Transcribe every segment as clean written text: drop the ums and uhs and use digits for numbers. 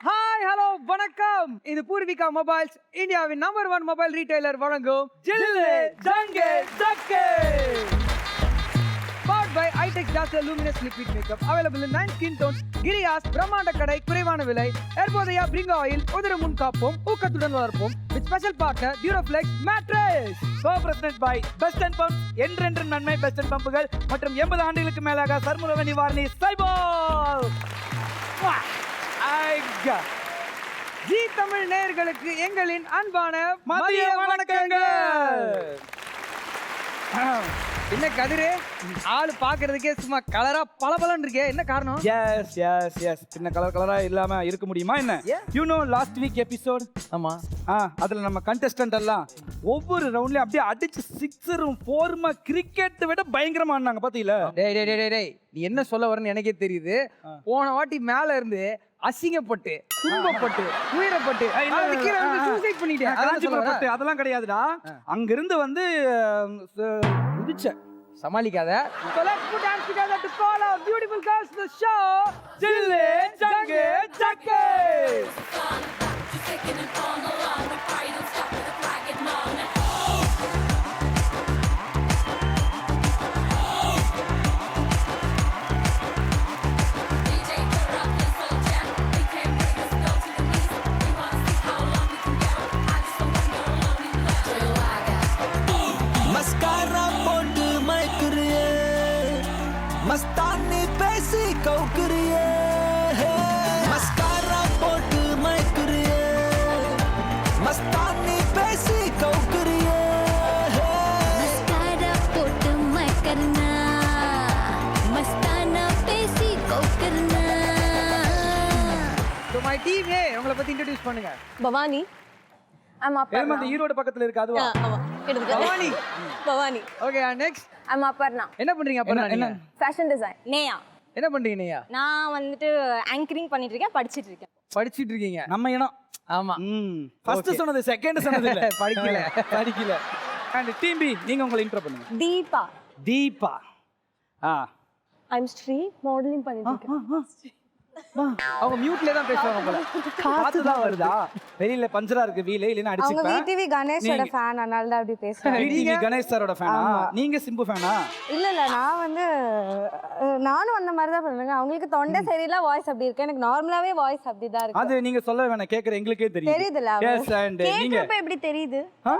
Hi hello வணக்கம். இது Poorvika mobiles, இந்தியாவின் நம்பர் 1 மொபைல் ரீட்டைலர் வழங்கும் ஜில்லு ஜங்கு jug. Powered by iTech Dazzle Luminous Liquid Makeup. Available in 9 skin tones. Giriya's பிரம்மாண்ட கடை, குறைவான விலை. ஏர்போதையா பிரிங் ஆயில், உதிர முன் காப்போம், ஊக்கத்துடன் வளர்ப்போம். With special partner Duraflex Mattress. Co-presented by Best and Pumps, என்றென்றும் நன்மை பெஸ்ட் அண்ட் பம்புகள் மற்றும் 80 ஆண்டுகளுக்கு மேலாக சர்மரோக நிவாரணி சைபால். ஜி தமிழ் நேயர்களுக்கு எங்களின் அன்பான மதிய வணக்கங்கள். என்ன கதிரு, ஆளு பாக்குறதுக்கே சும்மா கலரா பளபளன்னு இருக்கே, என்ன காரணம்? எஸ் எஸ் எஸ் பின்ன கலரா இல்லாம இருக்க முடியுமா என்ன? You know last week episode. ஆமா, அதுல நம்ம கண்டெஸ்டன்ட் எல்லாம் ஒவ்வொரு ரவுண்ட்லயும் அப்படியே அடிச்சு சிக்ஸரும் ஃபோர்மா கிரிக்கெட் விட பயங்கரமா ஆனாங்க பாத்தீங்களா? டேய் டேய் டேய் டேய், நீ என்ன சொல்ல வரன்னு எனக்கே தெரியுது. போன வாட்டி மேல இருந்து அசிங்கப்பட்டு, துன்பப்பட்டு, உயிரப்பட்டு சூசைட் பண்ணிட்டேன். அதெல்லாம் கிடையாதுடா. அங்க இருந்து வந்து குதிச்ச சமாளிக்காத. So let's put hands together to call our beautiful girls to the show. ஜில்லு ஜங்கு ஜக்கு. மஸ்காரா போட்டு மயக்குறியே, மஸ்தானி பேசி கவுக்குறியே. மஸ்காரா போட்டு மயக்குறியே, மஸ்தானி பேசி கவுக்குறியே. மஸ்காரா போட்டு மயக்கறனா, மஸ்தானா பேசி கவுக்கறனா. So my team, hey, உங்களை பத்தி இன்ட்ரோ듀ce பண்ணுங்க. பவானி. I'm Aparna. அந்த ஈரோடு பக்கத்துல இருக்கு அதுவா? ஆமா. எடுத்துக்க. Bhavani. Bhavani. Okay, next. I'm Aparna. என்ன பண்றீங்க அப்பா? என்ன? Fashion design. நேயா, என்ன பண்றீங்க நீங்க? நான் வந்துட்டு ஆங்கரிங் பண்ணிட்டு இருக்கேன், படிச்சிட்டு இருக்கேன். படிச்சிட்டு இருக்கீங்க? நம்ம இனம். ஆமா. ஃபர்ஸ்ட் சொன்னது செகண்ட் சொன்னது இல்ல. படிக்கல. அண்ட் டீம் பி, நீங்க உங்களை இன்ட்ரோ பண்ணுங்க. Deepa. Deepa. I'm Sri. Modeling பண்ணிட்டு இருக்கேன். அவங்க மியூட்ல தான் பேசுவாங்க போல. காத்து தான் வருதா? வெளியில பஞ்சரா இருக்கு வீலே, இல்லனா அவங்க அடிச்சுப்பேன். விடிவி கணேஷோட ஃபேன், அதனால தான் அப்படி பேசுறேன். விடிவி கணேஷ் சாரோட ஃபேனா? நீங்க சிம்பு ஃபேனா? இல்ல நான் வந்து நானும் அந்த மாதிரி தான் பண்ணுங்க. அவங்களுக்கு தொண்டை சரியில்லை, வாய்ஸ் அப்படி இருக்கு. எனக்கு நார்மலாவே வாய்ஸ் அப்படி தான் இருக்கு. அது நீங்க சொல்ல வேணாம், கேக்குற எங்களுக்கே தெரியும். தெரியுதுல? எஸ். அண்ட் நீங்க கேக்குறப்ப எப்படி தெரியுது? ஆ?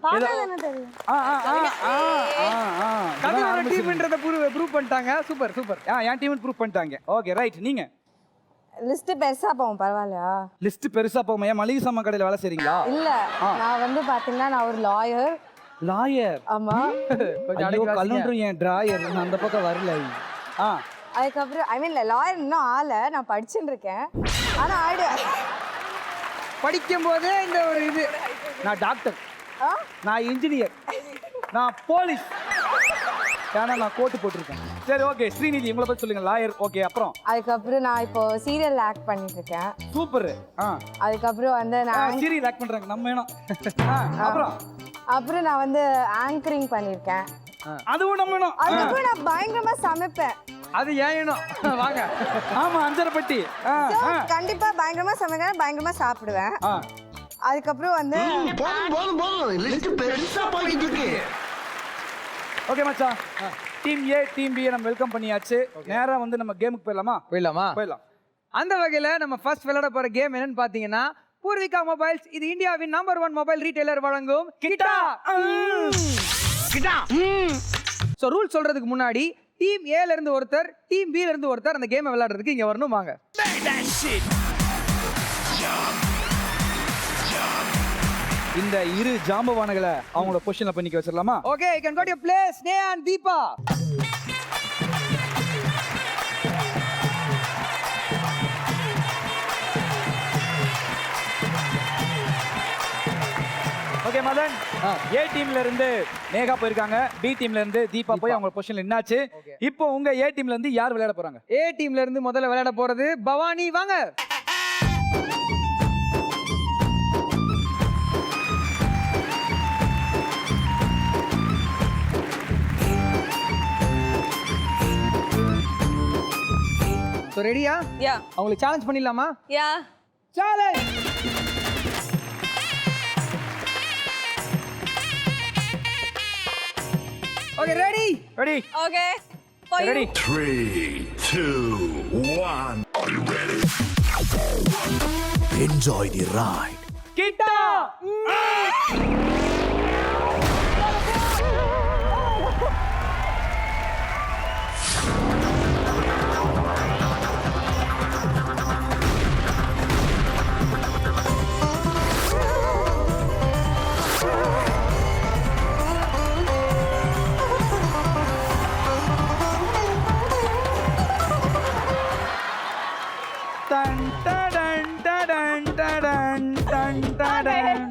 பார்த்தா தானே தெரியும். கதிரோட டீம்ன்றத ப்ரூவ் பண்ணிட்டாங்க. Super super. என் டீம் ப்ரூவ் பண்ணிட்டாங்க. Okay right. நீங்க லிஸ்ட் பெருசா போவோம், பரவாயில்லையா? லிஸ்ட் பெருசா போகுமா? ஏன் மளிகை சாமான் கடையில வேலை செய்றீங்களா? இல்ல, நான் வந்து பாத்தீங்கன்னா நான் ஒரு லாயர். லாயர்? ஆமா. கொஞ்சம் ஐயோ, அடக்கி வாசிங்க. கலண்டரும் என் டிராயர். நான் அந்த பக்கம் வரல. அதுக்கப்புறம் ஐ மீன் லாயர் இன்னும் ஆள, நான் படிச்சுட்டு இருக்கேன். ஆனா ஆயிடுவேன். படிக்கும் போதே இந்த ஒரு இது. நான் டாக்டர், நான் இன்ஜினியர், நான் போலீஸ். ஏன்னா நான் கோட்டு போட்டிருக்கேன். சரி ஓகே, ஸ்ரீநிதி உங்களை பத்தி சொல்லுங்க. லாயர் ஓகே, அப்புறம்? அதுக்கப்புறம் நான் இப்போ சீரியல் ஆக்ட் பண்ணிட்டு இருக்கேன். சூப்பர். அதுக்கப்புறம் வந்து நான் சீரியல் ஆக்ட் பண்றாங்க நம்ம வேணும். அப்புறம் நான் வந்து ஆங்கரிங் பண்ணிருக்கேன். அதுவும் நம்ம வேணும். அதுக்கப்புறம் நான் பயங்கரமா சமைப்பேன். அது ஏனும் வாங்க. ஆமா, அஞ்சரைப்பட்டி. So, கண்டிப்பா பயங்கரமா சமைக்கிறேன், பயங்கரமா சாப்பிடுவேன். அதுக்கப்புறம் வந்து ஓகே மச்சான், டீம் ஏ டீம் பி நம்ம வெல்கம் பண்ணியாச்சு. நேரா வந்து நம்ம கேமுக்கு போயிடலாமா? போயிடலாம். அந்த வகையில நம்ம ஃபர்ஸ்ட் விளையாட போற கேம் என்னன்னு பாத்தீங்கன்னா, பூர்விகா மொபைல்ஸ், இது இந்தியாவின் நம்பர் 1 மொபைல் ரீட்டைலர் வழங்கும் கிட்டா. சோ ரூல் சொல்றதுக்கு முன்னாடி டீம் ஏல இருந்து ஒருத்தர், டீம் பி ல இருந்து ஒருத்தர் அந்த கேமை விளையாடுறதுக்கு இங்க வரணும். வாங்க. இந்த இரு ஜாம்பவான்களை அவங்களோட பொசிஷன்ல பண்ணிக்க வச்சிடலாமா? Okay, you can go to your place. Sneha and Deepa. Okay Madan, A டீம்ல இருந்து நேகா போயிருக்காங்க, பி டீம்ல இருந்து தீபா போய் அவங்க பொசிஷன்ல என்னாச்சு. இப்போ உங்க ஏ டீம்ல இருந்து யார் விளையாட போறாங்க? ஏ டீம்ல இருந்து முதல்ல விளையாட போறது பவானி. வாங்க. ஸோ ரெடியா? யா அவங்களுக்கு சேலஞ்ச் பண்ணிடலாமா? Yeah challenge. Okay ready? Ready okay for you ready 3, 2, 1. Are you ready? Enjoy the ride. கிட்டா டன் டடன் டடன் டடன் டன் டடன்.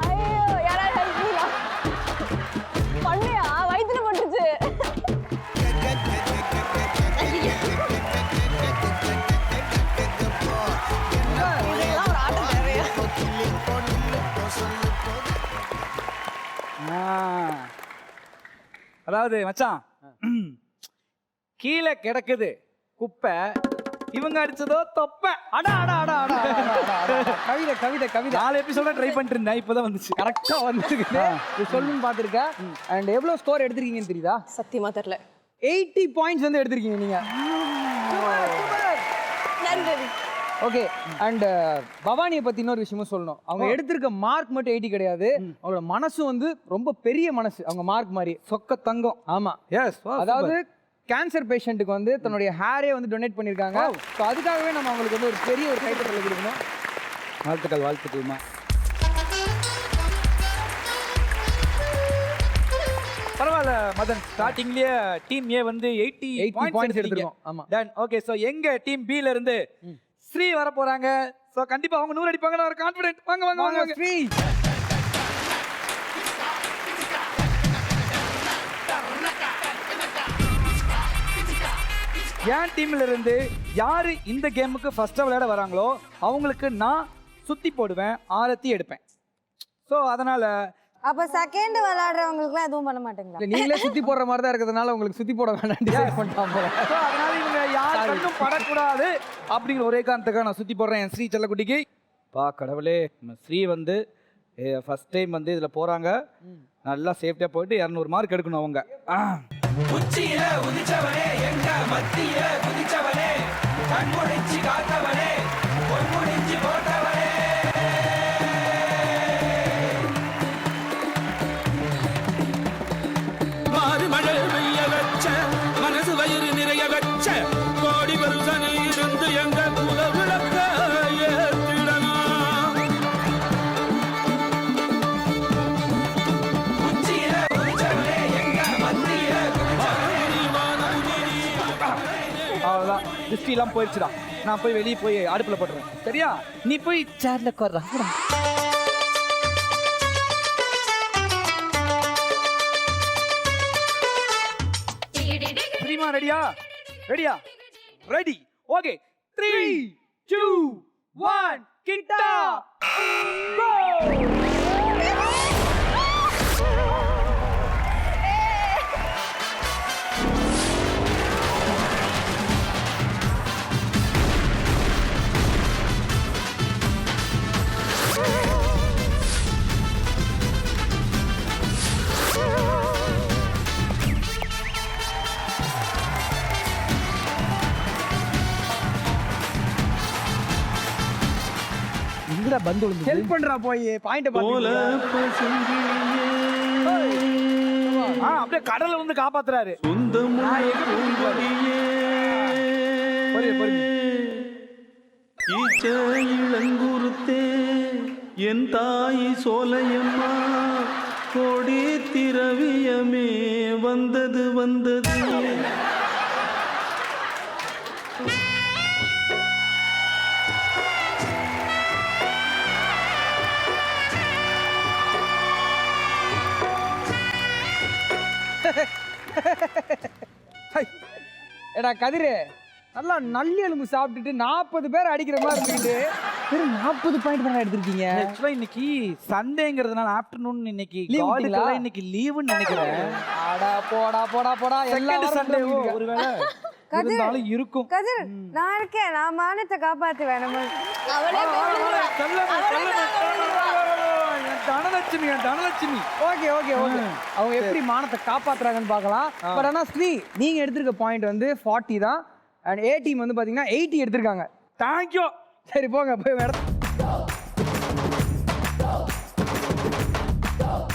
ஐயோ யாராவது ஹெல்ப் பண்ணுங்க பண்ணியா வயித்துல பட்டுச்சு இதெல்லாம் ஒரு ஆட்டம் தேவையா அதாவது மச்சான் கீழே கிடக்குது குப்பை, இவங்க அடிச்சதோ தொப்பை. அடா அடா அடா அடா அடா, அடா, அடா. கவிதை கவிதை கவிதை 4 எபிசோட ட்ரை பண்ணிட்டு இருந்தேன், இப்பதான் வந்துச்சு. கரெக்டா வந்துருக்கு. இது சொல்லணும்னு பார்த்துருக்கேன். அண்ட் எவ்வளோ ஸ்கோர் எடுத்திருக்கீங்கன்னு தெரியுதா? சத்தியமா தெரியல 80 பாயிண்ட்ஸ் வந்து எடுத்திருக்கீங்க நீங்க. நன்றி ஓகே. அண்ட் பவானியை பத்தி இன்னொரு விஷயமும் சொல்லணும். அவங்க எடுத்திருக்க மார்க் மட்டும் 80 கிடையாது, அவங்களோட மனசு வந்து ரொம்ப பெரிய மனசு. அவங்க மார்க் மாதிரி சொக்க தங்கம். ஆமா. எஸ், அதாவது கேன்சர் பேஷண்ட்டுக்கு வந்து தன்னுடைய ஹேரே வந்து டொனேட் பண்ணியிருக்காங்க. ஸோ அதுக்காகவே நம்ம அவங்களுக்கு வந்து ஒரு பெரிய ஒரு கைத்தட்டல் கொடுக்கணும். வாழ்த்துக்கள் வாழ்த்துக்கள்மா. பரவாயில்ல மதன், ஸ்டார்டிங்லயே டீம் ஏ வந்து 80 பாயிண்ட்ஸ் எடுத்துருக்கோம். ஆமா. Done okay. ஸோ எங்க டீம் பி ல இருந்து ஸ்ரீ வர போறாங்க. ஸோ கண்டிப்பா அவங்க 100 அடிப்பாங்க, நான் ஒரு கான்ஃபிடென்ட். வாங்க வாங்க வாங்க வாங்க ஸ்ரீ. என் டீம்ல இருந்து யாரு இந்த கேமுக்கு ஃபர்ஸ்டா விளையாட வராங்களோ அவங்களுக்கு நான் சுத்தி போடுவேன், ஆரத்தி எடுப்பேன். ஸோ அதனால அப்ப செகண்ட் விளையாடுறவங்களுக்குலாம் எதுவும் பண்ண மாட்டீங்களா? இல்ல நீங்களே சுத்தி போடுற மாதிரி தான் இருக்கிறதுனால உங்களுக்கு சுத்தி போட வேண்டாம் டிசைட் பண்ணிட்டான் போல. ஸோ அதனால இவங்க யார் கண்ணும் படக்கூடாது அப்படிங்கிற ஒரே காரணத்துக்காக நான் சுத்தி போடுறேன் என் ஸ்ரீ செல்லக்குட்டிக்கு. பா கடவுளே, நம்ம ஸ்ரீ வந்து ஃபர்ஸ்ட் டைம் வந்து இதுல போறாங்க. நல்லா சேஃப்டியா போயிட்டு 200 மார்க் எடுக்கணும் அவங்க. உச்சியில உதிச்சவனே எங்க மத்தியில குதிச்சவனே கண்முடிச்சு காத்தவனே பொன்முடிச்சு போட்டவனே மாறுமழை பெய்ய வச்ச மனசு வயிறு நிறைய வச்ச கோடி வருஷனே இருந்து எங்க குல விளக்க ஏத்திடணும். உச்சியில உதிச்சவனே எங்க மத்தியில அவ்வளோதான், திருஷ்டிலாம் போயிடுச்சுடா. நான் போய் வெளியே போய் அடுப்புல போட்டுறேன், சரியா? நீ போய் சேர்ல உட்கார்றா. சரிமா? ரெடியா? ரெடியா? ரெடி. ஓகே. 3, 2, 1 கிட்டா கோ. எங்கடா பந்து விழுந்து? ஹெல்ப் பண்றா போய் பாயிண்ட் பாத்து. அப்படியே கடல்ல வந்து காப்பாத்துறாரு. இளங்குருத்தே என் தாய் சோலையம்மா கோடி திரவியமே வந்தது வந்தது. எடா கதிரு, நல்லா நல்லி எலும்பு சாப்பிட்டுட்டு 40 பேர் அடிக்கிற மாதிரி இருந்துக்கிட்டு வெறும் 40 பாயிண்ட் பண்ண எடுத்திருக்கீங்க. ஆக்சுவலா இன்னைக்கு சண்டேங்கிறதுனால ஆஃப்டர்நூன் இன்னைக்கு Leave காடுக்கெல்லாம் இன்னைக்கு லீவுன்னு நினைக்கிறேன். அடா போடா போடா போடா எல்லா செகண்ட் சண்டே வாரமும் ஒருவேளை இருந்தாலும் இருக்கும். கதிர் நான் இருக்கேன், நான் மானத்தை காப்பாத்துவேன். நம்ம அவளே போய் விழுந்துருவா. என் தனலட்சுமி. Okay okay okay. அவங்க எப்படி மானத்தை காப்பாத்துறாங்கன்னு பார்க்கலாம். பட் ஆனா ஸ்ரீ நீங்க எடுத்திருக்க பாயிண்ட் வந்து 40 தான். அண்ட் ஏ டீம் வந்து பாத்தீங்கன்னா 80 எடுத்திருக்காங்க. தேங்க்யூ. சரி போங்க போய் மேடம்.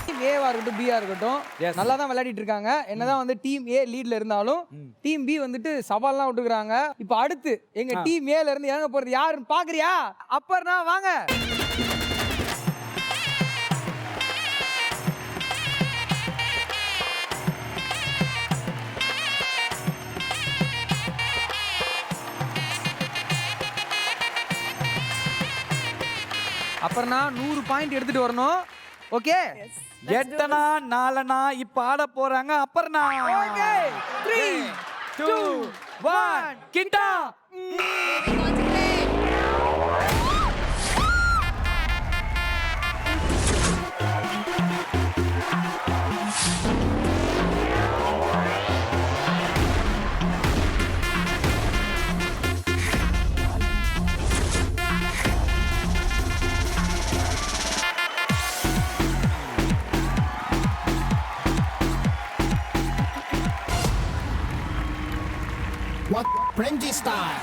டீம் ஏவா இருக்கட்டும் பிஆ இருக்கட்டும் நல்லா தான் விளையாடிட்டு இருக்காங்க. என்னதான் வந்து டீம் ஏ லீட்ல இருந்தாலும் டீம் பி வந்துட்டு சவால்லாம் விட்டுக்கிறாங்க. இப்போ அடுத்து எங்க டீம் ஏல இருந்து இறங்க போறது யாருன்னு பாக்குறியா? அப்பர்னா வாங்க. அப்புறம்னா 100 பாயிண்ட் எடுத்துட்டு வரணும். ஓகே எட்டனா நாலனா இப்ப ஆட போறாங்க. அப்புறம் okay 3 2 1 Kitta. What Frenzy style?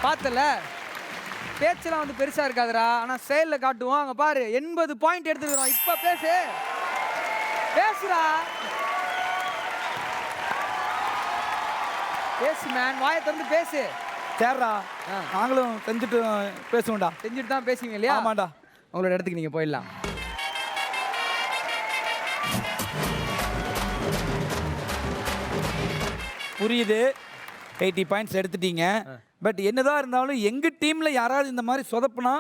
பார்த்தல பேச்செல்லாம் வந்து பெருசா இருக்காதுடா. ஆனா செயல்ல காட்டுவோம். அங்க பாரு 80 பாயிண்ட் எடுத்துக்கிறோம். இப்ப பேசு பேசுடா. பேசு மேன், வாயை திறந்து பேசு. சேர்றா, நாங்களும் செஞ்சுட்டு பேசுவோம்டா. செஞ்சுட்டு தான் பேசுவீங்க இல்லையா? ஆமாண்டா. உங்களோட இடத்துக்கு நீங்க போயிடலாம். புரியுது, 80 பாயிண்ட்ஸ் எடுத்துட்டீங்க. பட் என்னதான் இருந்தாலும் எங்க டீம்ல யாராவது இந்த மாதிரி சொதப்புனா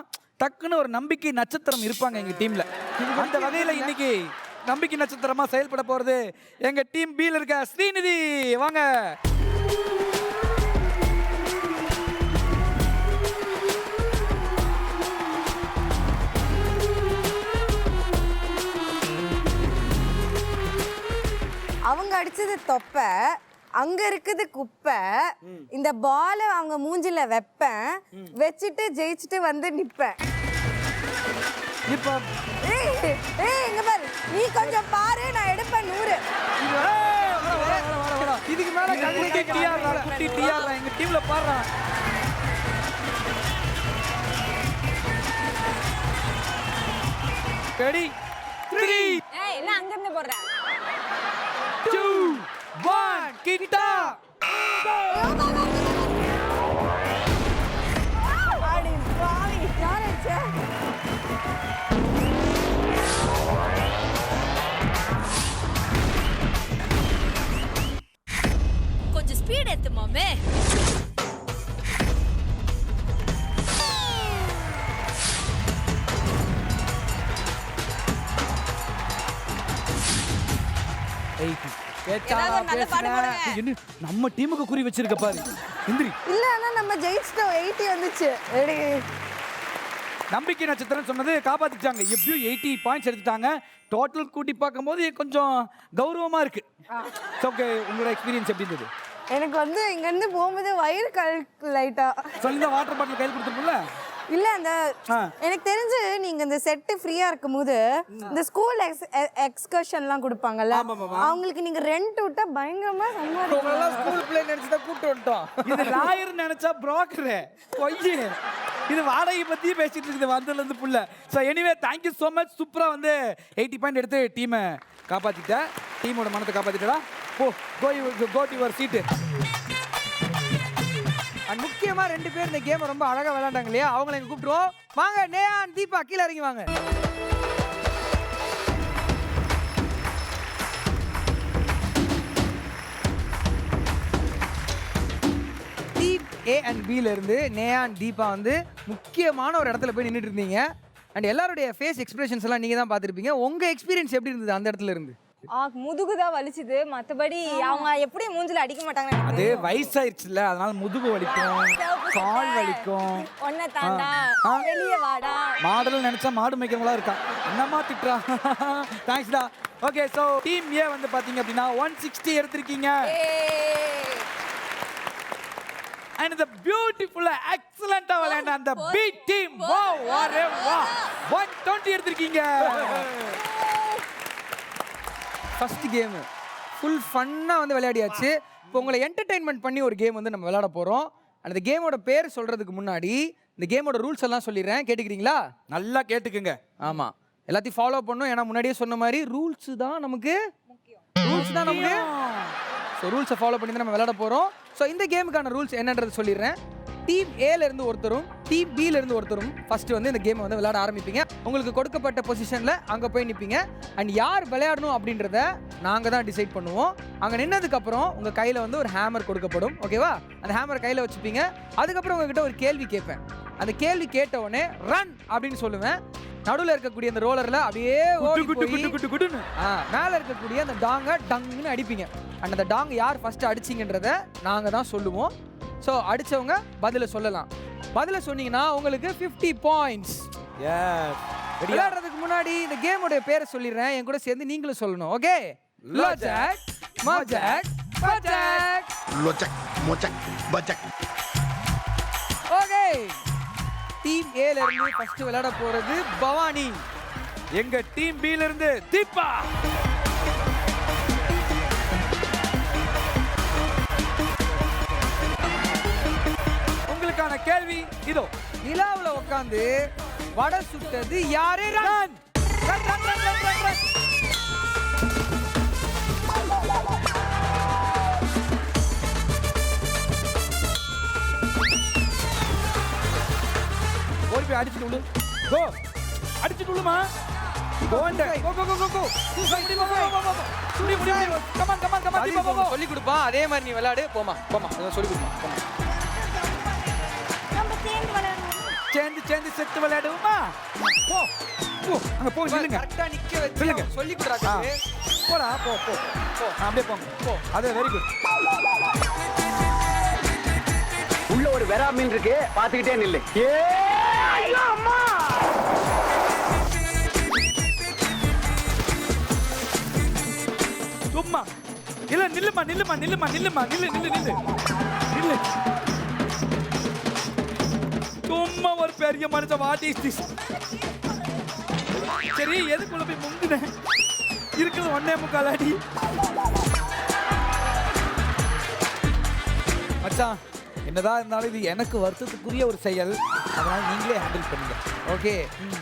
டக்குன்னு ஒரு நம்பிக்கை நட்சத்திரம் இருப்பாங்க எங்க டீம்ல. அந்த வகையில இன்னைக்கு நம்பிக்கை நட்சத்திரமா செயல்பட போறது எங்க டீம் பில இருக்க ஸ்ரீநிதி. வாங்க. அவங்க அடிச்சது தொப்பை, அங்க இருக்குது குப்பை. இந்த பால அவங்க மூஞ்சில வைப்பேன், வச்சுட்டு ஜெயிச்சுட்டு வந்து நிப்பேன். இப்ப இங்க பாரு, நீ கொஞ்சம் பாரு, நான் எடுப்பேன் 100. இதுக்கு மேல குட்டி டிஆர் எங்க டீம்ல பாடுறா. ரெடி 3 என்ன அங்க இருந்து போடுறேன்? 2 1 கிட்டா. அடி பாவி, யார் அடிச்சா? கொஞ்சம் ஸ்பீட் ஏத்து மாமே. ஏதாவது ஒரு நல்ல பாட்டு போடுங்க. என்ன நம்ம டீமுக்கு குறி வச்சிருக்க பாரு. இந்திரி இல்ல, ஆனா நம்ம ஜெயிச்சிட்டோம். 80 வந்துச்சு. ரெடி. நம்பிக்கை நட்சத்திரம் சொன்னது காப்பாத்திட்டாங்க. எப்படியும் 80 பாயிண்ட்ஸ் எடுத்துட்டாங்க. டோட்டல் கூட்டி பார்க்கும்போது கொஞ்சம் கௌரவமா இருக்கு. ஓகே, உங்களோட எக்ஸ்பீரியன்ஸ் எப்படி இருந்தது? எனக்கு வந்து இங்க இருந்து போகும்போது வயிறு லைட்டா. சொல்லுங்க, வாட்டர் பாட்டில் கையில் கொடுத்துருப்போம்ல. இல்ல, அந்த எனக்கு தெரிஞ்சு நீங்க இந்த செட் ஃப்ரீயா இருக்கும்போது இந்த ஸ்கூல் எக்ஸ்கர்ஷன்லாம் கொடுப்பாங்கல்ல, அவங்களுக்கு நீங்க ரெண்ட் விட்டா பயங்கரமா சம்பாதிக்கலாம். ஸ்கூல் பிள்ளை நினைச்சு தான் கூப்பிட்டு வந்துட்டோம். இது லாயர் நினைச்சா புரோக்கர் கொய்யி. இது வாடகை பத்தியே பேசிட்டு இருக்குது வந்ததுல இருந்து புள்ள. So anyway thank you so much. சூப்பரா வந்து 80 பாயிண்ட் எடுத்து டீமை காப்பாத்திட்ட. டீமோட மனத்தை காப்பாத்திட்டா. Go to your seat. And முக்கியமா 2 பேர் இந்த கேம் ரொம்ப அழகா விளையாண்டாங்க இல்லையா? அவங்களை எங்க கூப்பிட்டுருவோம். வாங்க நேஹான், தீபா கீழே இறங்கி வாங்க. டீம் ஏ அண்ட் பில இருந்து நேஹான், தீபா வந்து முக்கியமான ஒரு இடத்துல போய் நின்றுட்டு இருந்தீங்க. அண்ட் எல்லாருடைய ஃபேஸ் எக்ஸ்பிரஷன்ஸ் எல்லாம் நீங்க தான் பார்த்துருப்பீங்க. உங்க எக்ஸ்பீரியன்ஸ் எப்படி இருந்தது அந்த இடத்துல இருந்து? முதுகுதான் வலிச்சுது, மத்தபடி அவங்க எப்படி மூஞ்சில அடிக்க மாட்டாங்க. அது வயசாயிருச்சுல, அதனால முதுகு வலிக்கும், கால் வலிக்கும். ஒன்ன தாண்டா வெளியே வாடா. மாடல் நினைச்சா மாடு மேய்க்கிறவங்களா இருக்கான். என்னம்மா திட்டுறா. தேங்க்ஸ்டா. ஓகே, ஸோ டீம் ஏ வந்து பாத்தீங்க அப்படின்னா 160 எடுத்திருக்கீங்க. And the beautiful excellent விளையாண்ட அந்த பி டீம் வா 120 எடுத்திருக்கீங்க. ஃபர்ஸ்ட் கேம் ஃபுல் ஃபன்னாக வந்து விளையாடியாச்சு. இப்போ உங்களை என்டர்டெயின்மெண்ட் பண்ணி ஒரு கேம் வந்து நம்ம விளையாட போகிறோம். அந்த கேமோட பேர் சொல்கிறதுக்கு முன்னாடி இந்த கேமோட ரூல்ஸ் எல்லாம் சொல்லிடுறேன், கேட்டுக்கிறீங்களா? நல்லா கேட்டுக்குங்க. ஆமாம், எல்லாத்தையும் ஃபாலோ பண்ணும். ஏன்னா முன்னாடியே சொன்ன மாதிரி ரூல்ஸ் தான் நமக்கு ஸோ ரூல்ஸை ஃபாலோ பண்ணி தான் நம்ம விளையாட போகிறோம். ஸோ இந்த கேமுக்கான ரூல்ஸ் என்னன்றது சொல்லிடுறேன். டீம் ஏலேருந்து ஒருத்தரும் டீம் பிலேருந்து ஒருத்தரும் ஃபஸ்ட்டு வந்து இந்த கேமை வந்து விளையாட ஆரம்பிப்பீங்க. உங்களுக்கு கொடுக்கப்பட்ட பொசிஷனில் அங்கே போய் நிற்பீங்க. அண்ட் யார் விளையாடணும் அப்படின்றத நாங்கள் தான் டிசைட் பண்ணுவோம். அங்கே நின்னதுக்கப்புறம் உங்கள் கையில் வந்து ஒரு ஹேமர் கொடுக்கப்படும். ஓகேவா? அந்த ஹேமர் கையில் வச்சுப்பீங்க. அதுக்கப்புறம் உங்ககிட்ட ஒரு கேள்வி கேட்பேன். அந்த கேள்வி கேட்ட உடனே ரன் அப்படின்னு சொல்லுவேன். நடுவில் இருக்கக்கூடிய அந்த ரோலரில் அப்படியே மேலே இருக்கக்கூடிய அந்த டாங்கை டங்குன்னு அடிப்பீங்க. அண்ட் அந்த டாங் யார் ஃபஸ்ட்டு அடிச்சிங்கன்றத நாங்கள் தான் சொல்லுவோம். ஸோ அடித்தவங்க பதிலை சொல்லலாம். பதிலை சொன்னீங்கன்னா உங்களுக்கு 50 பாயிண்ட்ஸ். விளையாடுறதுக்கு முன்னாடி இந்த கேமோடைய பேரை சொல்லிடுறேன், என் கூட சேர்ந்து நீங்களும் சொல்லணும். ஓகே? லோஜாக் மோஜாக் பஜாக். லோஜாக் மோஜாக் பஜாக். ஓகே, டீம் ஏல இருந்து ஃபர்ஸ்ட் விளையாட போறது பவானி. எங்க டீம் பில இருந்து தீபா. உங்களுக்கான கேள்வி இதோ. நிலாவுல உட்கார்ந்து வடை சுட்டது யாரு? Run run run run run run run. ஓடி போய் அடிச்சுட்டு விடு. கோ அடிச்சுட்டு விடுமா. கோ கோ கோ கோ கோ. சுடி முடி. Come on come on come on. Deepa போ. சொல்லி கொடுப்பா, அதே மாதிரி நீ விளையாடு. போமா போமா, சொல்லி கொடுப்பா. போமா. நம்ம சேர்ந்து விளையாடணும். சேர்ந்து செத்து விளையாடுவோமா? போ போ. அங்க போய் நில்லுங்க. கரெக்ட்டா நிக்க வச்சு சொல்லி கொடுறாங்க. போடா போ போ போ. அப்படியே போங்க. போ. அது வெரி குட். உள்ள ஒரு வெரா மீன் இருக்கு, பாத்துக்கிட்டே நில்லு. ஐயோ அம்மா. சும்மா இல்ல, நில்லுமா நில்லுமா நில்லுமா நில்லுமா நில்லு நில்லு நில்லு நில்லு. சும்மா ஒரு பெரிய மனுஷன். What is this? சரி, எதுக்குள்ள போய் முங்குன? இருக்குது 1.25 அடி. மச்சான், என்னதான் இருந்தாலும் இது எனக்கு வருத்தத்துக்குரிய ஒரு செயல். அதனால நீங்களே ஹேண்டில் பண்ணுங்க. ஓகே,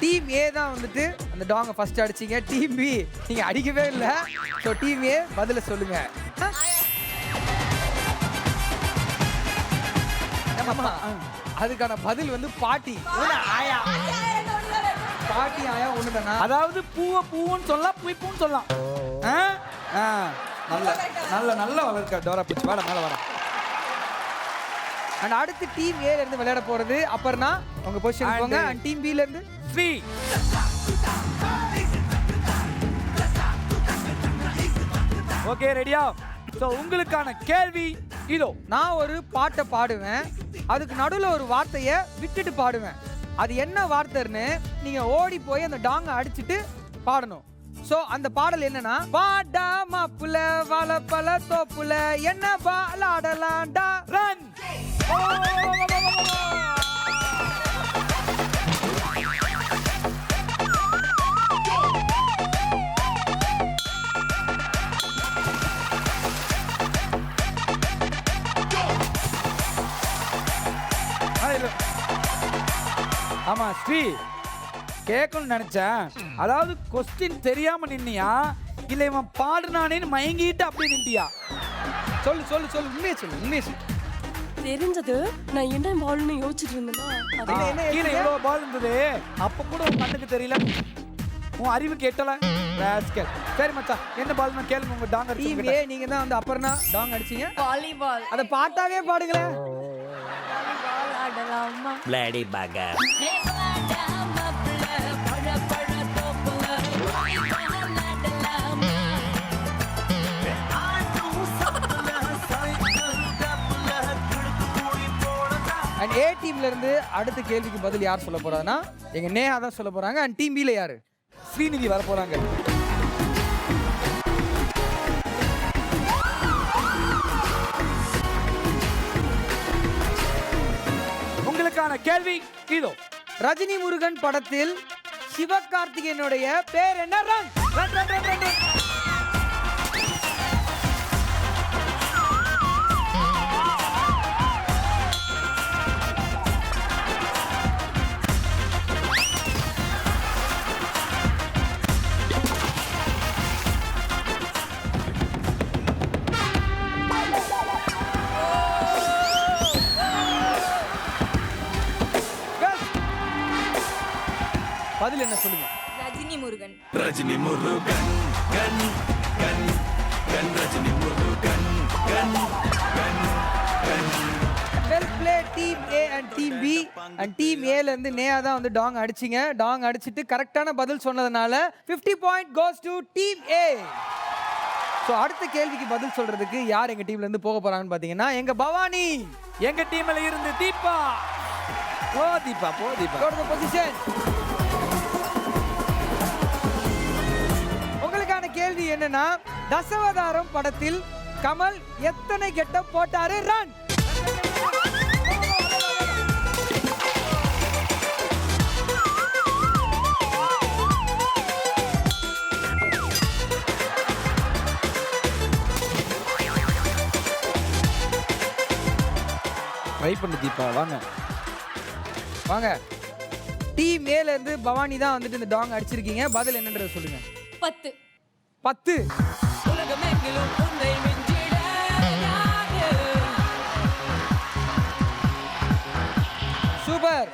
டீம் ஏ தான் வந்துட்டு அந்த டாங்கை ஃபர்ஸ்ட் அடிச்சீங்க. டீம் பி நீங்க அடிக்கவே இல்லை. ஸோ டீம் ஏ பதில சொல்லுங்க. ஆமா, அதுக்கான பதில் வந்து பாட்டி ஆயா. பாட்டி ஆயா ஒண்ணுதானா? அதாவது பூவை பூன்னு சொல்லலாம், பூன்னு சொல்லலாம். நல்ல நல்ல நல்ல வளர்க்க டோரா பிடிச்சி. வாட மேல வர. அண்ட் அடுத்து டீம் ஏல இருந்து விளையாட போறது அப்பர்னா. உங்க பொசிஷன் போங்க. அண்ட் டீம் பி ல இருந்து ஸ்ரீ. ஓகே, ரெடியா? சோ உங்களுக்கான கேள்வி இதோ. நான் ஒரு பாட்டை பாடுவேன், அதுக்கு நடுவில் ஒரு வார்த்தையை விட்டுட்டு பாடுவேன். அது என்ன வார்த்தைன்னு நீங்க ஓடி போய் அந்த டாங்கை அடிச்சுட்டு பாடணும். சோ அந்த பாடல் என்னன்னா, பாடா மாப்புல வாழப்பழ தோப்புல என்ன பாலாடலாண்டா. ரன். ஆமா ஸ்ரீ, கேட்கணும்னு நினைச்சேன். அதாவது கொஸ்டின் தெரியாம நின்னியா இல்ல இவன் பாடுனானேன்னு மயங்கிட்டு அப்படி நின்றியா? சொல்லு சொல்லு சொல்லு, உண்மையை சொல்லு, உண்மையை சொல்லு. தெரிஞ்சது நான் என்ன பால்னு யோசிச்சுட்டு இருந்தேன்னா கீழே எவ்வளவு பால் இருந்தது அப்ப கூட உன் கண்ணுக்கு தெரியல, உன் அறிவு கேட்டல. சரி மச்சான், என்ன பால் நான் கேளுங்க. உங்க டாங்கர் டீம் ஏ நீங்க தான் வந்து அப்பர்னா டாங் அடிச்சீங்க. வாலிபால். அத பாட்டாவே பாடுங்களேன். வாலிபால் ஆடலாமா? பிளடி பகர். ஏ டீம்ல இருந்து அடுத்த கேள்விக்கு பதில் யார் சொல்ல போறாங்கன்னா எங்க நேஹா தான் சொல்ல போறாங்க. அண்ட் டீம் பில யாரு? ஸ்ரீநிதி வர போறாங்க. உங்களுக்கான கேள்வி இதோ. ரஜினி முருகன் படத்தில் சிவகார்த்திகேயனுடைய பேர் என்ன? Run run run run run run. பதில் என்ன சொல்லுங்க? Rajini Murugan. Rajini Murugan gun gun gun Rajini Murugan gun gun gun. Well play team A and team B. And team ஏல இருந்து நேஹா தான் வந்து டாங் அடிச்சிங்க. டாங் அடிச்சிட்டு கரெக்டான பதில் சொன்னதுனால 50 point goes to team A. So அடுத்த கேள்விக்கு பதில் சொல்றதுக்கு யார் எங்க டீம்ல இருந்து போக போறாங்கன்னு பாத்தீங்கன்னா எங்க பவானி. எங்க டீம்ல இருந்து தீபா. போ தீபா, போ Deepa. Go to the position. உங்களுக்கான கேள்வி என்னன்னா தசவதாரம் படத்தில் கமல் எத்தனை கெட்டப் போட்டாரு? ரன். ட்ரை பண்ணு தீபா, வாங்க வாங்க. டீம் ஏல இருந்து பவானி தான் வந்துட்டு இந்த டாங் அடிச்சிருக்கீங்க. பதில் என்னன்றத சொல்லுங்க. 10. 10. சூப்பர்.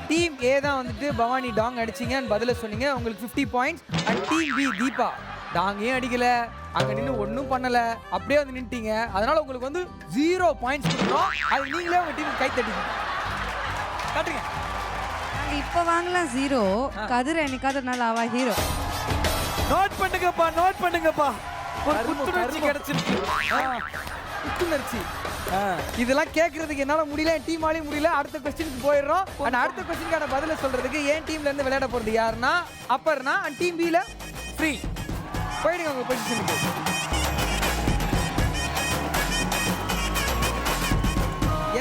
டீம் ஏ தான் வந்துட்டு பவானி டாங் அடிச்சிங்க அண்ட் பதில சொன்னீங்க. உங்களுக்கு 50 points. And team B Deepa டாங் ஏன் அடிக்கல, அங்க நின்று ஒன்றும் பண்ணல, அப்படியே வந்து நின்ட்டீங்க. அதனால உங்களுக்கு வந்து 0 பாயிண்ட்ஸ் கொடுக்குறோம். அது நீங்களே உங்க டீம் கை தட்டிங்க. தட்டுங்க. இப்ப வாங்கலாம் 0. கதிர் என்னைக்காவது நாள் ஆவா ஹீரோ. நோட் பண்ணுங்கப்பா, நோட் பண்ணுங்கப்பா. ஒரு புத்துணர்ச்சி கிடைச்சிருக்கு. புத்துணர்ச்சி. இதெல்லாம் கேட்கறதுக்கு என்னால முடியல, என் டீமாலையும் முடியல. அடுத்த கொஸ்டினுக்கு போயிடுறோம். அண்ட் அடுத்த கொஸ்டினுக்கான பதில சொல்றதுக்கு என் டீம்ல இருந்து விளையாட போறது யாருன்னா அப்பர்னா. அண்ட் டீம் பில ஃப்ரீ. போயிடுங்க உங்க பொசிஷனுக்கு.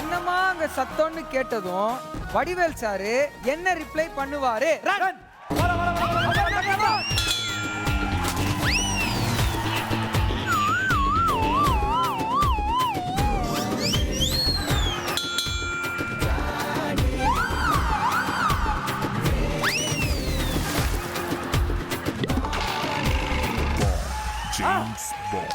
என்னமா அங்க சத்தம்னு கேட்டதும் வடிவேல் சாரு என்ன ரிப்ளை பண்ணுவாரு? ரன். James Bond.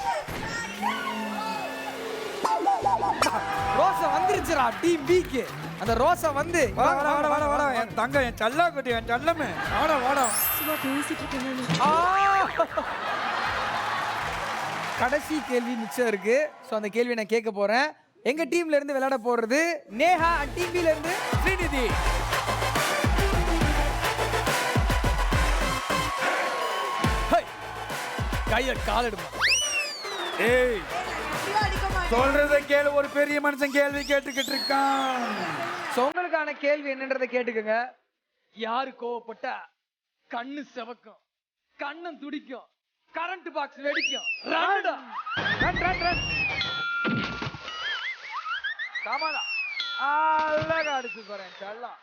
ரோசா வந்துருச்சுடா டீம் பிக்கு. அந்த ரோசா வந்து வாடா வாடா வாடா வாடா. என் தங்கம், என் சல்லா குட்டி, என் சல்லமே. வாடா வாடா. சும்மா பேசிட்டு இருக்கேன். கடைசி கேள்வி மிச்சம் இருக்கு. ஸோ அந்த கேள்வி நான் கேட்க போறேன். எங்க டீம்ல இருந்து விளையாட போறது நேஹா. அண்ட் டீம் பில இருந்து ஸ்ரீநிதி. கைய கால் எடுமா. ஏய், சொல்றத கேளு. ஒரு பெரிய மனுஷன் கேள்வி கேட்டுக்கிட்டு இருக்கான். ஸோ உங்களுக்கான கேள்வி என்னன்றதை கேட்டுக்கோங்க. யாரு கோவப்பட்டா கண்ணு செவக்கும், கண்ணம் துடிக்கும், கரண்ட் பாக்ஸ் வெடிக்கும். ரன்டா. Run run run. காமாடா. அழகா அடிச்சு போறேன் செல்லம்.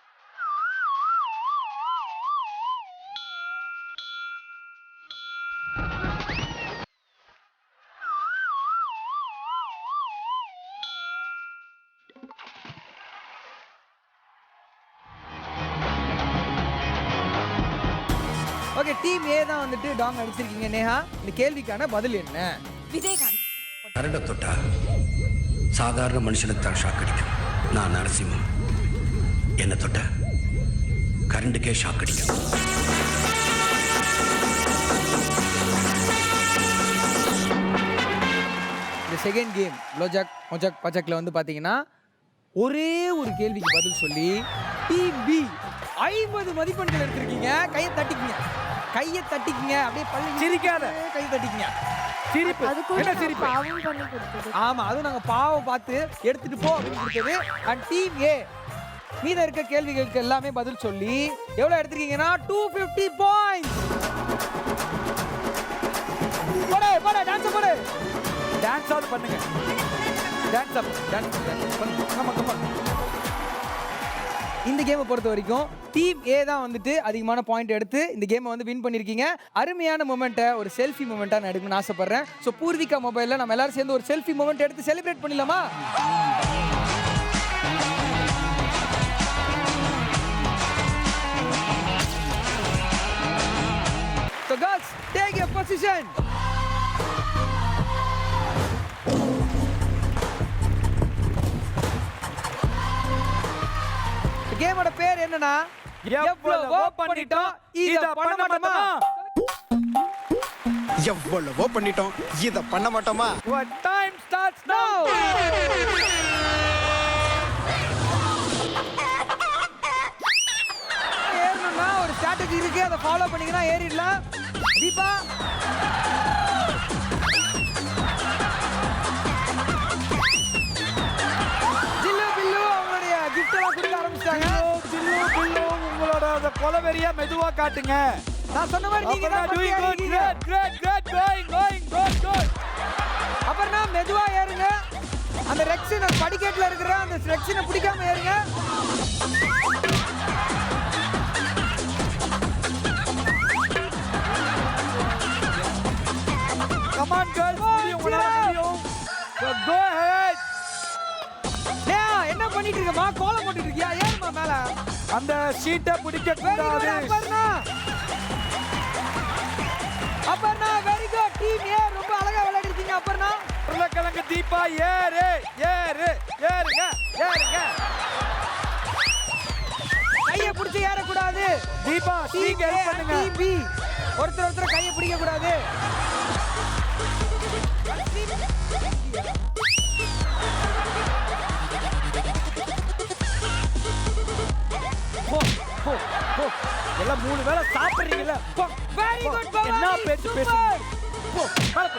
ஓகே, டீம் ஏ தான் வந்துட்டு டாங் அடிச்சிருக்கீங்க. நேஹா, இந்த கேள்விக்கான பதில் என்ன? விஜயகாந்த். கரண்ட தொட்டா சாதாரண மனுஷனுக்கு தான் ஷாக் அடிக்கும். நான் நரசிம்மம். என்ன தொட்ட கரண்டுக்கே ஷாக் அடிக்கும். இந்த செகண்ட் கேம் லோஜாக் மொஜாக் பஜாக்ல வந்து பாத்தீங்கன்னா ஒரே ஒரு கேள்விக்கு பதில் சொல்லி டீம் பி 50 மதிப்பெண்கள் எடுத்திருக்கீங்க. கையை தட்டிக்கீங்க, கையை தட்டிக்கீங்க. அப்படியே பள்ளி சிரிக்காத. கை தட்டிக்கீங்க. சிரிப்பு. என்ன சிரிப்பு? பாவம் பண்ணி கொடுத்தது. ஆமா, அதுவும் நாங்க பாவம் பார்த்து எடுத்துட்டு போ அப்படின்னு கொடுத்தது. அண்ட் டீம் ஏ மீத இருக்க கேள்விகளுக்கு எல்லாமே பதில் சொல்லி எவ்வளவு எடுத்திருக்கீங்கன்னா 250 பாயிண்ட்ஸ். போடு போடு டான்ஸ் போடு. டான்ஸ் ஆவது பண்ணுங்க. டான்ஸ் அப் டான்ஸ் பண்ணுங்க. Comma comma. இந்த கேமை பொறுத்த வரைக்கும் டீம் ஏ தான் வந்துட்டு அதிகமான பாயிண்ட் எடுத்து இந்த கேமை வந்து வின் பண்ணியிருக்கீங்க. அருமையான மூமெண்ட்டை ஒரு செல்ஃபி மூமெண்ட்டாக நான் எடுக்கணும்னு ஆசைப்படுறேன். ஸோ பூர்விகா மொபைலில் நம்ம எல்லாரும் சேர்ந்து ஒரு செல்ஃபி மூமெண்ட் எடுத்து செலிப்ரேட் பண்ணிடலாமா? So girls, take your position. கேமோட பேர் என்னன்னா எவ்வளவோ பண்ணிட்டோம் இத பண்ண மாட்டோமா? எவ்வளவோ பண்ணிட்டோம் இத பண்ண மாட்டோமா? Your time starts now. ஏறணும்னா ஒரு ஸ்ட்ராட்டஜி இருக்கு, அதை ஃபாலோ பண்ணீங்கன்னா ஏறிடலாம். தீபா ஜில்லு பில்லு அவங்களுடைய gift எல்லாம் கொடுக்க ஆரம்பிச்சிட்டாங்க. உங்களோட அந்த கொலவெறிய மெதுவா காட்டுங்க. நான் சொன்ன மாதிரி நீங்க தான் doing good. Great. Going. அப்புறம்னா மெதுவா ஏறுங்க. அந்த ரெக்ஸின் அந்த படிக்கட்டுல இருக்கிற அந்த ரெக்ஸினை பிடிக்காம ஏறுங்க. Come on girls. முடியும். Go ahead. என்ன பண்ணிட்டு இருக்கமா? கோலம் போட்டுட்டு இருக்கியா? ஏறுமா மேல. அந்த ஷீட்டை பிடிக்க கூடாது. Aparna very good. Team A ரொம்ப அழகா விளையாடிருக்கீங்க அப்பர்ணா. உருளைக்கிழங்கு தீபா ஏறுங்க. கையை பிடிச்சு ஏறக்கூடாது. தீபா நீங்க ஹெல்ப் பண்ணுங்க. டீம் பி ஒருத்தர் கையை பிடிக்க கூடாது. எல்லாம் 3 வேளை சாப்பிடுறீங்கல்ல. Very good Bhavani. என்ன பேச்சு பேசுறீங்க? போ மேல போ.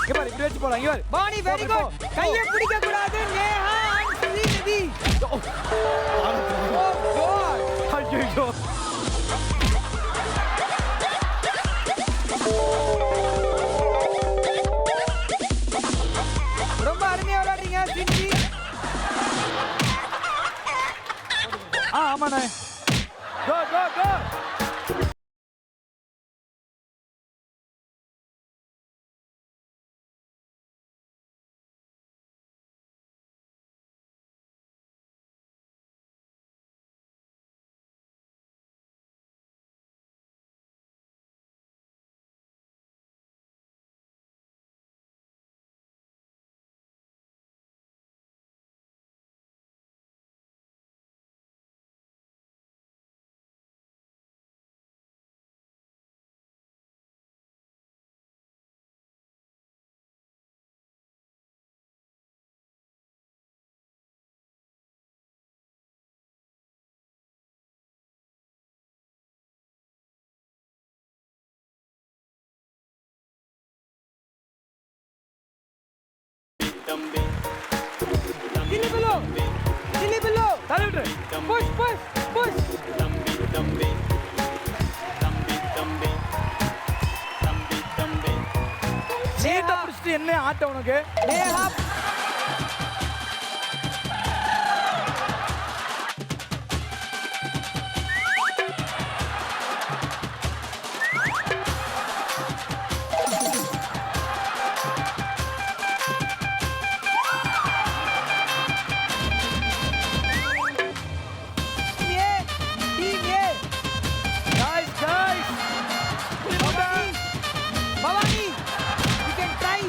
இங்க பாரு, இப்படி வச்சு போலாம். இங்க பாரு. பாணி வெரி குட். கையை பிடிக்க கூடாது. Neha and Srinidhi. Oh God. ஐயோ. ரொம்ப அருமையா விளையாடுறீங்க ஸ்ரீநிதி. ஆமாண்ணே. Go. Silly below. தள்ளிவிடு. Push. சீட்டை பிடிச்சிட்டு என்ன ஆட்டம் உனக்கு? Neha Bhavani, you can try.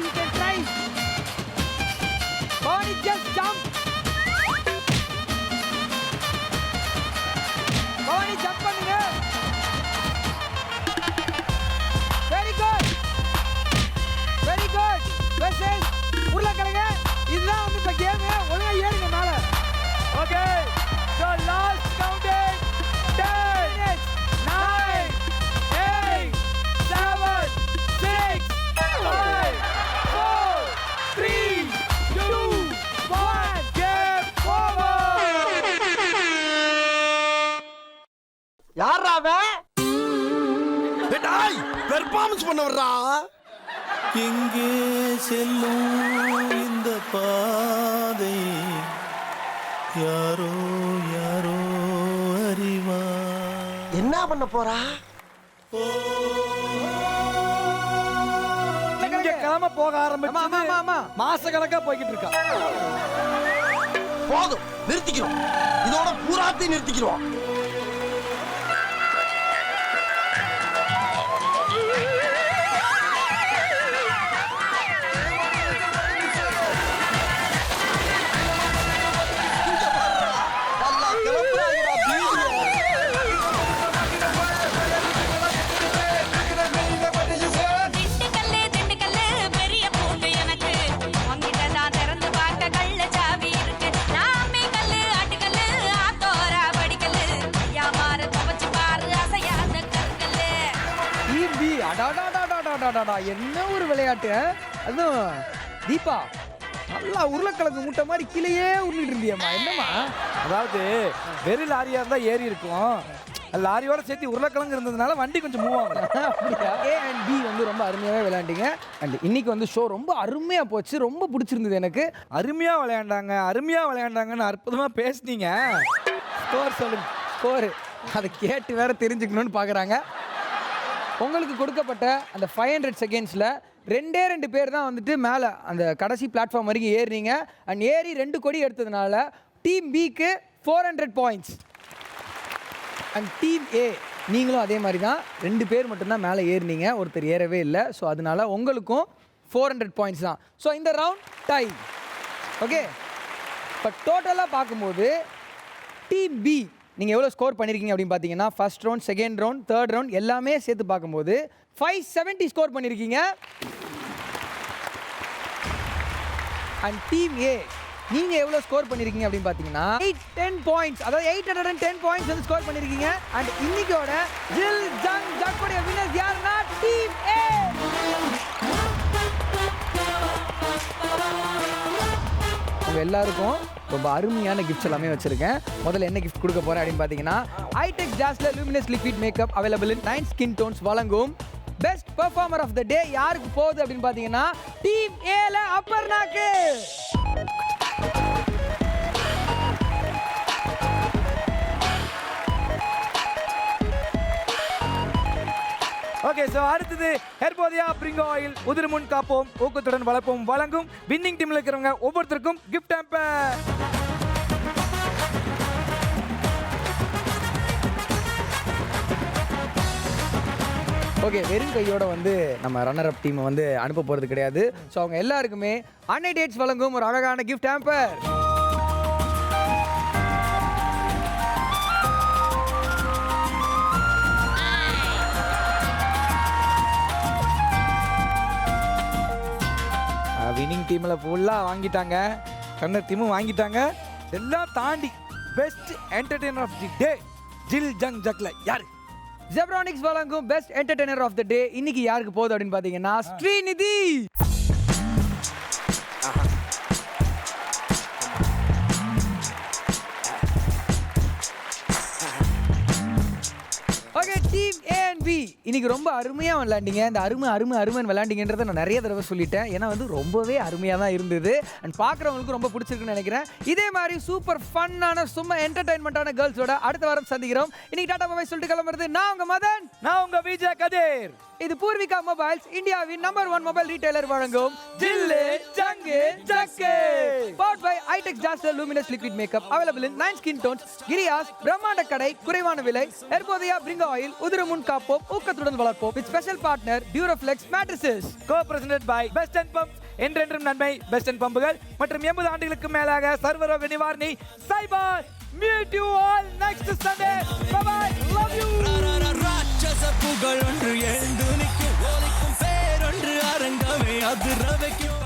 Performance பண்ண வர்றா. எங்கே செல்லும் இந்த பாதை யாரோ யாரோ அறிவா. என்ன பண்ண போறா? கிளம்ப போக ஆமா, ஆமா, ஆரம்பிச்சு ஆமா. மாச கணக்கா போய்கிட்டு இருக்கா. போதும், நிறுத்திக்கிறோம். இதோட பூராத்தையும் நிறுத்திக்கிறோம். திண்டுக்கல்லு பெரிய பூண்டு எனக்கு உங்கிட்ட தான் திறந்து பார்க்க கள்ள சாவி இருக்கு. நாமே கல்லு ஆட்டுக்கல்லு ஆத்தோரா படிக்கல்லு ஐயா மாற துவச்சு பாரு அசையாத கற்கல்லு. டீம் பி அடாடாடாடாடாடாடா என்ன ஒரு விளையாட்டு. அதுவும் தீபா நல்லா உருளைக்கிழங்கு முட்டை மாதிரி கீழேயே உருளிட்டு இருந்தியம்மா. என்னம்மா? அதாவது வெறும் லாரியா இருந்தா ஏறி இருக்கும், லாரியோட சேர்த்து உருளைக்கிழங்கு இருந்ததுனால வண்டி கொஞ்சம் மூவ் ஆகல. அப்படியா? ஏ அண்ட் பி வந்து ரொம்ப அருமையாவே விளையாண்டீங்க. அண்ட் இன்னைக்கு வந்து ஷோ ரொம்ப அருமையா போச்சு. ரொம்ப பிடிச்சிருந்தது எனக்கு. அருமையா விளையாண்டாங்கன்னு அற்புதமா பேசுனீங்க. ஸ்கோர் சொல்லுங்க. ஸ்கோர் அதை கேட்டு வேற தெரிஞ்சுக்கணும்னு பார்க்குறாங்க. உங்களுக்கு கொடுக்கப்பட்ட அந்த 500 செகண்ட்ஸில் 2 பேர் தான் வந்துட்டு மேலே அந்த கடைசி பிளாட்ஃபார்ம் வரைக்கும் ஏறினீங்க. அண்ட் ஏறி 2 கொடி எடுத்ததுனால டீம் பிக்கு 400 பாயிண்ட்ஸ். அண்ட் டீம் ஏ நீங்களும் அதே மாதிரி தான் 2 பேர் மட்டும்தான் மேலே ஏறினீங்க, ஒருத்தர் ஏறவே இல்லை. ஸோ அதனால உங்களுக்கும் 400 பாயிண்ட்ஸ் தான். ஸோ இந்த ரவுண்ட் டை. ஓகே, இப்போ டோட்டலாக பார்க்கும்போது டீம் பி நீங்கள் எவ்வளோ ஸ்கோர் பண்ணியிருக்கீங்க அப்படின்னு பார்த்தீங்கன்னா first round, second round, third round எல்லாமே சேர்த்து பார்க்கும்போது 570 ஸ்கோர் பண்ணியிருக்கீங்க. அண்ட் டீம் ஏ நீங்கள் எவ்வளோ ஸ்கோர் பண்ணியிருக்கீங்க அப்படின்னு பார்த்தீங்கன்னா 810 பாயிண்ட்ஸ், அதாவது 810 பாயிண்ட்ஸ் வந்து ஸ்கோர் பண்ணியிருக்கீங்க. அண்ட் இன்னைக்கோட ஜில் ஜங் ஜக்குடைய வின்னர்ஸ் யாருன்னா டீம் ஏ. உங்க எல்லாருக்கும் ரொம்ப அருமையான கிஃப்ட்ஸ் எல்லாமே வச்சிருக்கேன். முதல்ல என்ன கிஃப்ட் கொடுக்க போறேன் அப்படின்னு பார்த்தீங்கன்னா ஐடெக் ஜாஸ்ல luminous liquid makeup available in 9 skin tones வழங்கும் best performer of the day யாருக்கு போகுது அப்படின்னு பார்த்தீங்கன்னா டீம் ஏல அப்பர்னாக்கு. ஓகே, ஸோ அடுத்தது ஹெர்போதியா பிரிங்கோ ஆயில் உதிர்முன் காப்போம் ஊக்கத்துடன் வளர்ப்போம் வழங்கும் வின்னிங் டீமில் இருக்கிறவங்க ஒவ்வொருத்தருக்கும் கிஃப்ட் ஹேம்பர். ஓகே, வெறும் கையோட வந்து நம்ம ரன்னர் அப் டீமை வந்து அனுப்ப போகிறது கிடையாது. ஸோ அவங்க எல்லாருக்குமே அன்னை டேட்ஸ் வழங்கும் ஒரு அழகான கிஃப்ட் ஹேம்பர். வின்னிங் டீமில் ஃபுல்லாக வாங்கிட்டாங்க, கன்னர் டீமும் வாங்கிட்டாங்க. எல்லாம் தாண்டி best entertainer of the day Jil Jung ஜக்ல யாரு? ஜெப்ரானிக்ஸ் வழங்கும் best entertainer of the day இன்னைக்கு யாருக்கு போகுது அப்படின்னு பார்த்தீங்கன்னா Srinidhi. Okay, team A and B இன்னைக்கு ரொம்ப அருமையாக விளையாண்டிங்க. இந்த அருமைன்னு விளையாண்டிங்கன்றதை நான் நிறைய தடவை சொல்லிட்டேன். ஏன்னா வந்து ரொம்பவே அருமையாக தான் இருந்தது. அண்ட் பார்க்குறவங்களுக்கு ரொம்ப பிடிச்சிருக்குன்னு நினைக்கிறேன். இதே மாதிரி சூப்பர் ஃபன்னான சும்மா என்டர்டைன்மெண்ட்டான கேர்ள்ஸோட அடுத்த வாரம் சந்திக்கிறோம். இன்னைக்கு டாடா பாய் சொல்லிட்டு கிளம்புறது நான் உங்க மதன், நான் உங்க விஜய் கதிர். இது பூர்விகா மொபைல்ஸ், இந்தியாவின் நம்பர் 1 மொபைல் ரீட்டைலர் வழங்கும் ஜில்லு ஜங்கு ஜக்கு. பவர்ட் பை ஐடெக் ஜாஸ்டர் luminous liquid makeup available in 9 skin tones, கிரியாஸ் பிரம்மாண்ட கடை குறைவான விலை, ஹெர்போதியா பிரிங்கோ ஆயில் உதிரமுன் காப்போம் ஊக்கத்துடன் வளர்ப்போம் with special partner Duroflex mattresses. Co presented by best and bumps, என்றென்றும் நன்மை பெஸ்ட் அண்ட் பம்புகள் மற்றும் 80 ஆண்டுகளுக்கு மேலாக சர்வரோக நிவாரணி சைபார். Meet you all next Sunday. Bye bye. Love you. ராட்சச புகழ் ஒன்று எழுந்து நிற்கும், ஒலிக்கும் பேரொன்று அரங்கமே அதிர வைக்கும்.